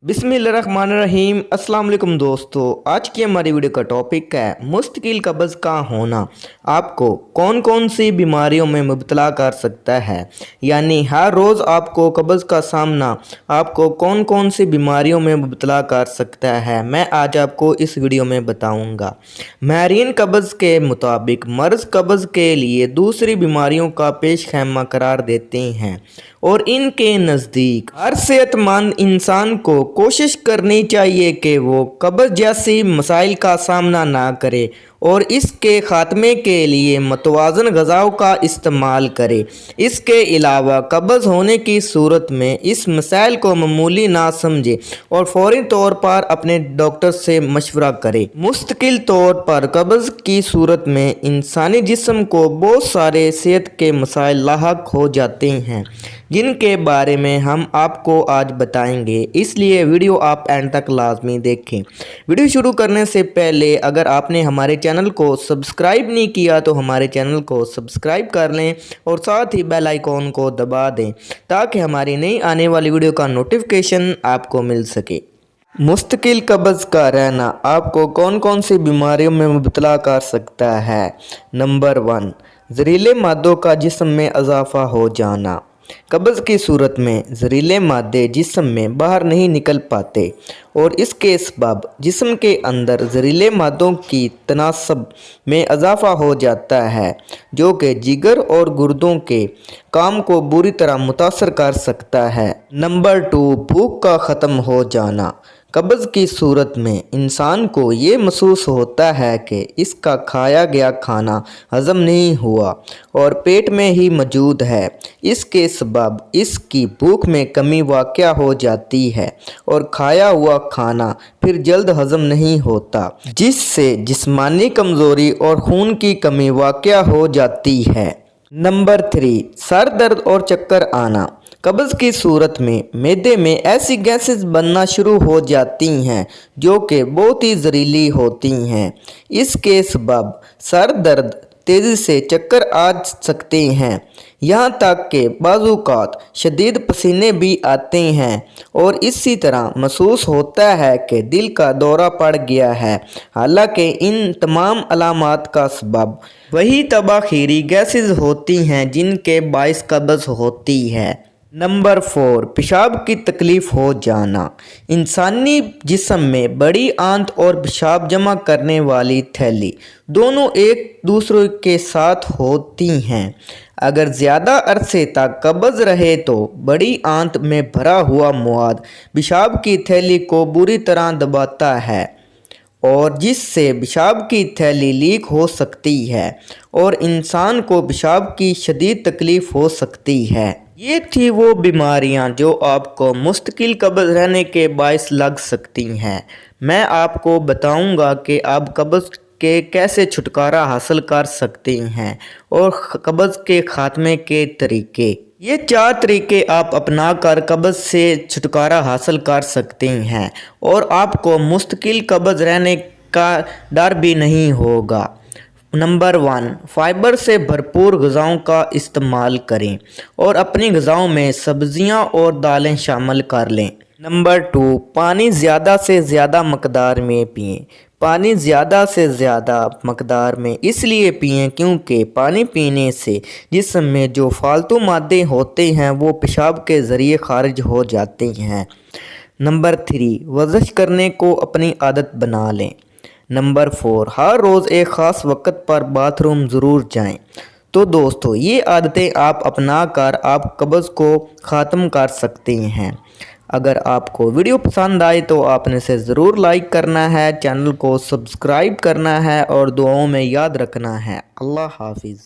बिस्मिल्लाहिर्रहमानिर्रहीम। अस्सलाम वालेकुम दोस्तों, आज की हमारी वीडियो का टॉपिक है मुस्तकिल कब्ज़ का होना आपको कौन कौन सी बीमारियों में मुब्तला कर सकता है। यानी हर रोज़ आपको कब्ज़ का सामना आपको कौन कौन सी बीमारियों में मुब्तला कर सकता है, मैं आज आपको इस वीडियो में बताऊंगा। माहिरीन कब्ज़ के मुताबिक मर्ज़ कब्ज़ के लिए दूसरी बीमारियों का पेश खैमा करार देते हैं और इनके नज़दीक हर सेहतमंद इंसान को कोशिश करनी चाहिए कि वो कब्ज़ जैसी मसाइल का सामना ना करे और इसके ख़ात्मे के लिए मतवाज़न ग़िज़ाओं का इस्तेमाल करे। इसके अलावा कब्ज़ होने की सूरत में इस मसाइल को मामूली ना समझे और फ़ौरी तौर पर अपने डॉक्टर से मशवरा करे। मुस्तकिल तौर पर कब्ज़ की सूरत में इंसानी जिस्म को बहुत सारे सेहत के मसाइल लाहक हो जाते हैं जिनके बारे में हम आपको आज बताएंगे, इसलिए वीडियो आप एंड तक लाजमी देखें। वीडियो शुरू करने से पहले अगर आपने हमारे चैनल को सब्सक्राइब नहीं किया तो हमारे चैनल को सब्सक्राइब कर लें और साथ ही बेल आइकॉन को दबा दें ताकि हमारी नई आने वाली वीडियो का नोटिफिकेशन आपको मिल सके। मुस्तकिल कब्ज़ का रहना आपको कौन कौन सी बीमारियों में मुब्तला कर सकता है। नंबर 1, जहरीले मादों का जिस्म में इजाफा हो जाना। कब्ज़ की सूरत में जहरीले मादे जिस्म में बाहर नहीं निकल पाते और इसके सबब जिस्म के अंदर जहरीले मादों की तनासब में इजाफा हो जाता है जो कि जिगर और गुर्दों के काम को बुरी तरह मुतासर कर सकता है। नंबर 2, भूख का ख़त्म हो जाना। कब्ज़ की सूरत में इंसान को ये महसूस होता है कि इसका खाया गया खाना हज़म नहीं हुआ और पेट में ही मौजूद है। इसके सबब इसकी भूख में कमी वाक़या हो जाती है और खाया हुआ खाना फिर जल्द हज़म नहीं होता, जिससे जिस्मानी कमज़ोरी और खून की कमी वाक़या हो जाती है। नंबर 3, सर दर्द और चक्कर आना। कब्ज़ की सूरत में मैदे में ऐसी गैसेस बनना शुरू हो जाती हैं जो कि बहुत ही जहरीली होती हैं। इसके सबब सर दर्द, तेज़ी से चक्कर आ सकते हैं, यहाँ तक कि बाज़ूक़ात शदीद पसीने भी आते हैं और इसी तरह महसूस होता है कि दिल का दौरा पड़ गया है। हालांकि इन तमाम अलामात का सबब वही तबाखीरी गैसेस होती हैं जिनके बाइस कब्ज़ होती है। नंबर 4, पेशाब की तकलीफ़ हो जाना। इंसानी जिस्म में बड़ी आंत और पेशाब जमा करने वाली थैली दोनों एक दूसरे के साथ होती हैं। अगर ज़्यादा अरसे तक कब्ज़ रहे तो बड़ी आंत में भरा हुआ मवाद पेशाब की थैली को बुरी तरह दबाता है और जिससे पेशाब की थैली लीक हो सकती है और इंसान को पेशाब की शदीद तकलीफ़ हो सकती है। ये थी वो बीमारियां जो आपको मुस्तकिल कब्ज़ रहने के बायस लग सकती हैं। मैं आपको बताऊंगा कि आप कब्ज़ के कैसे छुटकारा हासिल कर सकते हैं और कब्ज़ के ख़ात्मे के तरीके। ये 4 तरीके आप अपना कर कब्ज़ से छुटकारा हासिल कर सकते हैं और आपको मुस्तकिल कब्ज़ रहने का डर भी नहीं होगा। नंबर 1, फ़ाइबर से भरपूर ग़िज़ाओं का इस्तेमाल करें और अपनी ग़िज़ाओं में सब्ज़ियां और दालें शामिल कर लें। नंबर 2, पानी ज़्यादा से ज़्यादा मकदार में पिएं। पानी ज़्यादा से ज़्यादा मकदार में इसलिए पिएं क्योंकि पानी पीने से जिस्म में जो फालतू मादे होते हैं वो पेशाब के ज़रिए खारिज हो जाते हैं। नंबर 3, वर्जिश करने को अपनी आदत बना लें। नंबर 4, हर रोज़ एक ख़ास वक्त पर बाथरूम ज़रूर जाएं। तो दोस्तों, ये आदतें आप अपना कर आप कब्ज़ को ख़त्म कर सकते हैं। अगर आपको वीडियो पसंद आए तो आपने इसे ज़रूर लाइक करना है, चैनल को सब्सक्राइब करना है और दुआओं में याद रखना है। अल्लाह हाफिज़।